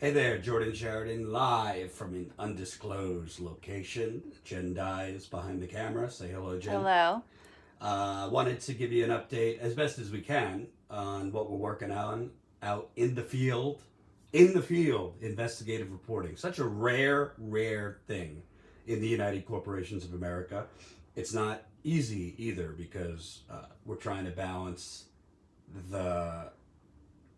Hey there, Jordan Sheridan, live from an undisclosed location. Jen dies behind the camera. Say hello, Jen. Hello. Wanted to give you an update as best as we can on what we're working on out in the field. In the field, investigative reporting. Such a rare thing in the United Corporations of America. It's not easy either because we're trying to balance the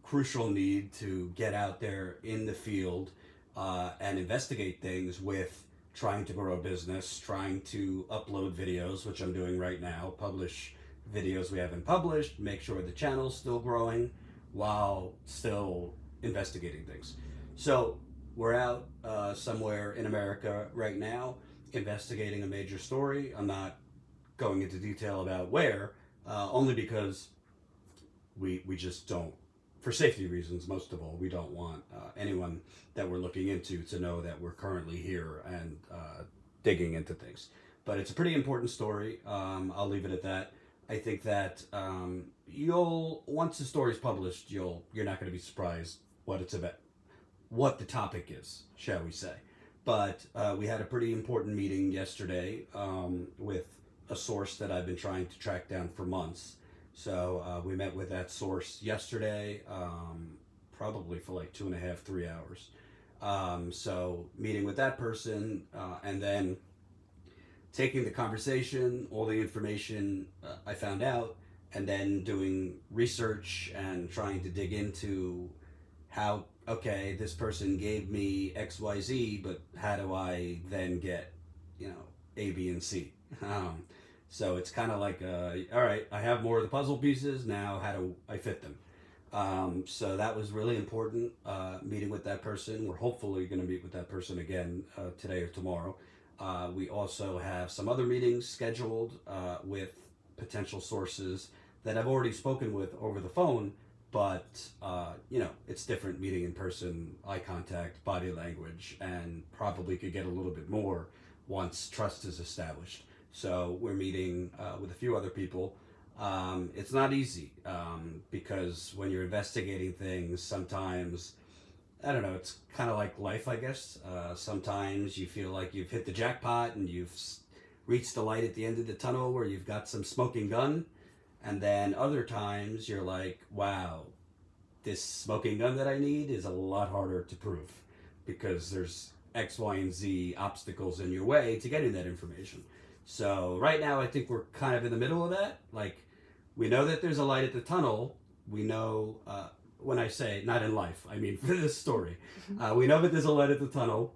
crucial need to get out there in the field and investigate things with trying to grow a business, trying to upload videos, which I'm doing right now, publish videos we haven't published, make sure the channel's still growing while still investigating things. So we're out somewhere in America right now investigating a major story. I'm not going into detail about where, only because we just don't, for safety reasons most of all, we don't want anyone that we're looking into to know that we're currently here and digging into things. But it's a pretty important story. I'll leave it at that. I think that you'll, once the story's published, you're not going to be surprised what it's about, what the topic is, shall we say. But we had a pretty important meeting yesterday with a source that I've been trying to track down for months. So we met with that source yesterday, probably for like 2.5, 3 hours. So meeting with that person and then taking the conversation, all the information I found out, and then doing research and trying to dig into how, okay, this person gave me XYZ, but how do I then get, A, B, and C? So it's kind of like, all right, I have more of the puzzle pieces. Now, how do I fit them? So that was really important. Meeting with that person. We're hopefully going to meet with that person again today or tomorrow. We also have some other meetings scheduled with potential sources that I've already spoken with over the phone, but it's different meeting in person, eye contact, body language, and probably could get a little bit more once trust is established. So we're meeting with a few other people. It's not easy because when you're investigating things, sometimes, I don't know, it's kind of like life, I guess. Sometimes you feel like you've hit the jackpot and you've reached the light at the end of the tunnel where you've got some smoking gun. And then other times you're like, wow, this smoking gun that I need is a lot harder to prove because there's X, Y, and Z obstacles in your way to getting that information. So right now, I think we're kind of in the middle of that. Like, we know that there's a light at the tunnel. We know, when I say not in life, I mean for this story, we know that there's a light at the tunnel.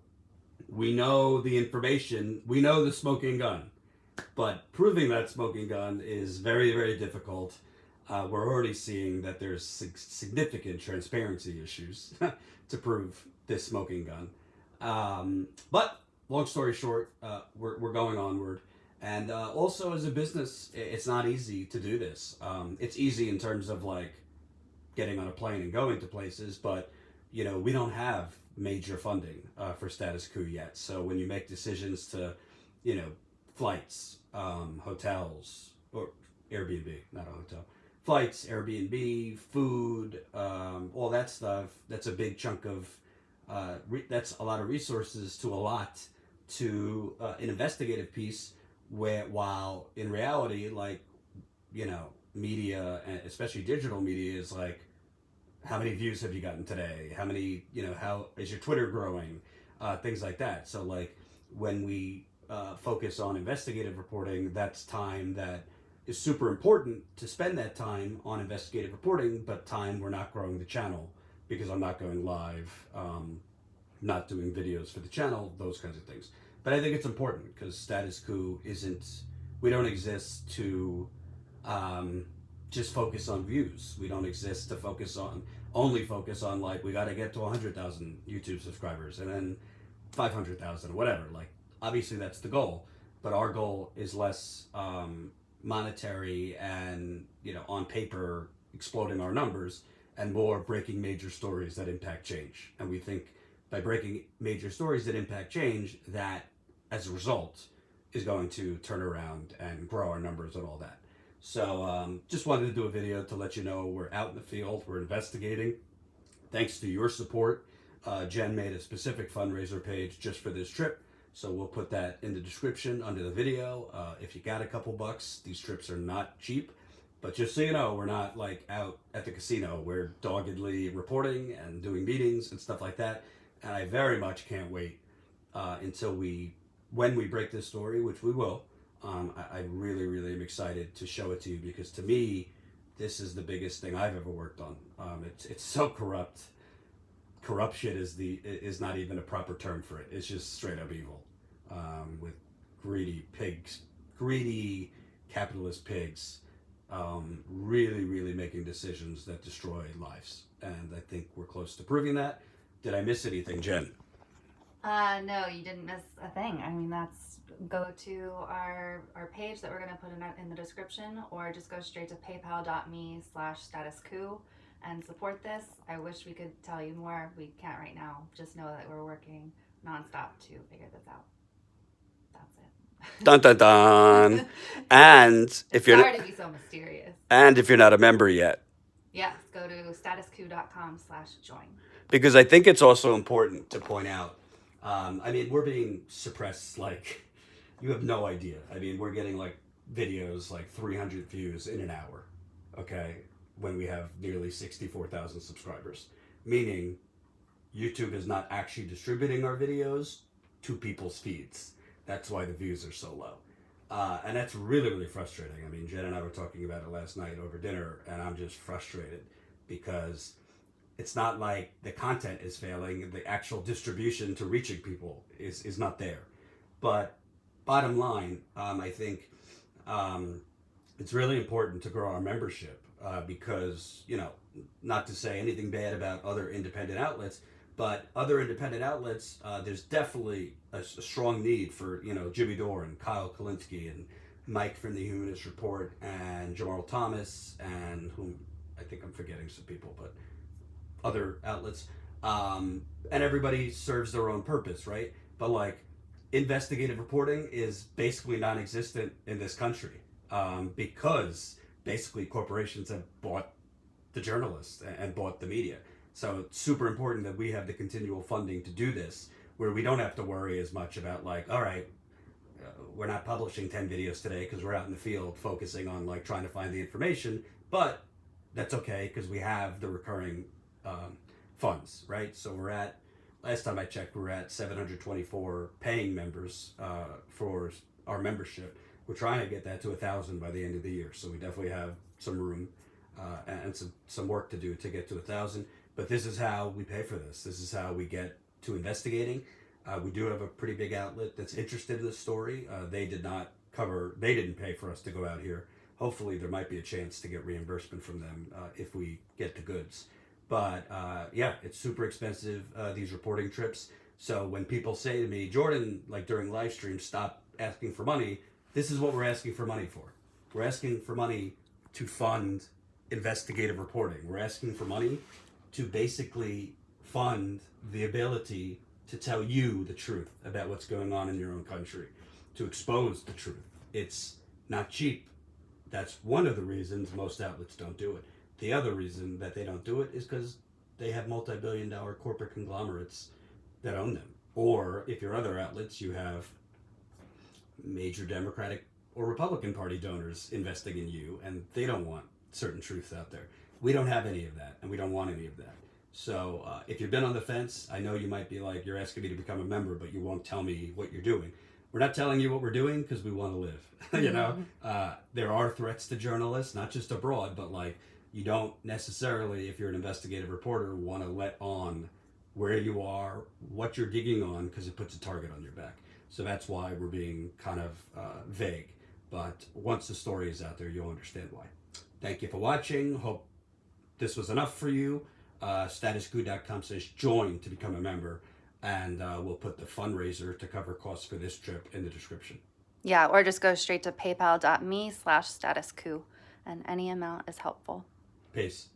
We know the information. We know the smoking gun. But proving that smoking gun is very difficult. We're already seeing that there's significant transparency issues to prove this smoking gun. But long story short, we're going onward. And also, as a business, it's not easy to do this. It's easy in terms of like getting on a plane and going to places, but we don't have major funding for Status Coup yet. So when you make decisions to, you know, flights, hotels, or Airbnb, not a hotel, flights, Airbnb, food, all that stuff, that's a big chunk of, that's a lot of resources to allot to an investigative piece where, while in reality, like, media, and especially digital media, is like, how many views have you gotten today? How many, how is your Twitter growing? Things like that. So, like, when we focus on investigative reporting, that's time that is super important to spend that time on investigative reporting, but time we're not growing the channel because I'm not going live, not doing videos for the channel, those kinds of things. But I think it's important because Status Coup isn't, we don't exist to just focus on views. We don't exist to only focus on, like, we got to get to 100,000 YouTube subscribers and then 500,000 or whatever. Like, obviously that's the goal, but our goal is less monetary and, on paper exploding our numbers, and more breaking major stories that impact change. And we think by breaking major stories that impact change, that as a result is going to turn around and grow our numbers and all that. So just wanted to do a video to let you know we're out in the field, we're investigating. Thanks to your support Jenn made a specific fundraiser page just for this trip. So we'll put that in the description under the video. If you got a couple bucks, these trips are not cheap. But just so you know, we're not like out at the casino. We're doggedly reporting and doing meetings and stuff like that. And I very much can't wait until when we break this story, which we will. I really, really am excited to show it to you because to me, this is the biggest thing I've ever worked on. It's so corrupt. Corruption is not even a proper term for it. It's just straight up evil, with greedy pigs, greedy capitalist pigs, really, really making decisions that destroy lives. And I think we're close to proving that. Did I miss anything, Jenn? No, you didn't miss a thing. I mean, go to our page that we're going to put in the description, or just go straight to paypal.me/statuscoup and support this. I wish we could tell you more. We can't right now. Just know that we're working nonstop to figure this out. That's it. Dun dun dun. And if you're sorry to be so mysterious. And if you're not a member yet, yes, go to statuscoup.com/join. Because I think it's also important to point out. I mean, we're being suppressed like you have no idea. I mean, we're getting like videos like 300 views in an hour. Okay, when we have nearly 64,000 subscribers, meaning YouTube is not actually distributing our videos to people's feeds. That's why the views are so low. And that's really, really frustrating. I mean, Jenn and I were talking about it last night over dinner, and I'm just frustrated because it's not like the content is failing. The actual distribution to reaching people is not there. But bottom line, I think it's really important to grow our membership because, you know, not to say anything bad about other independent outlets, but other independent outlets, there's definitely a strong need for, you know, Jimmy Dore and Kyle Kalinske and Mike from the Humanist Report and Jamal Thomas and whom I think I'm forgetting some people, but other outlets. And everybody serves their own purpose, right? But like investigative reporting is basically non-existent in this country because basically corporations have bought the journalists and bought the media. So it's super important that we have the continual funding to do this, where we don't have to worry as much about like, all right, we're not publishing 10 videos today because we're out in the field focusing on like trying to find the information, but that's okay because we have the recurring funds, right? So we're at, last time I checked, we're at 724 paying members for our membership. We're trying to get that to 1,000 by the end of the year. So we definitely have some room and some work to do to get to 1,000. But this is how we pay for this. This is how we get to investigating. We do have a pretty big outlet that's interested in this story. They didn't pay for us to go out here. Hopefully there might be a chance to get reimbursement from them if we get the goods. But yeah, it's super expensive, these reporting trips. So when people say to me, Jordan, like during live streams, stop asking for money, this is what we're asking for money for. We're asking for money to fund investigative reporting. We're asking for money to basically fund the ability to tell you the truth about what's going on in your own country, to expose the truth. It's not cheap. That's one of the reasons most outlets don't do it. The other reason that they don't do it is because they have multi-billion-dollar corporate conglomerates that own them. Or if you're other outlets, you have major Democratic or Republican Party donors investing in you, and they don't want certain truths out there. We don't have any of that, and we don't want any of that. So if you've been on the fence, I know you might be like, you're asking me to become a member, but you won't tell me what you're doing. We're not telling you what we're doing because we want to live. You know, there are threats to journalists, not just abroad, but like you don't necessarily, if you're an investigative reporter, want to let on where you are, what you're digging on, because it puts a target on your back. So that's why we're being kind of vague. But once the story is out there, you'll understand why. Thank you for watching. Hope this was enough for you. Statuscoup.com/join to become a member. And we'll put the fundraiser to cover costs for this trip in the description. Yeah, or just go straight to paypal.me/statuscoup, and any amount is helpful. Peace.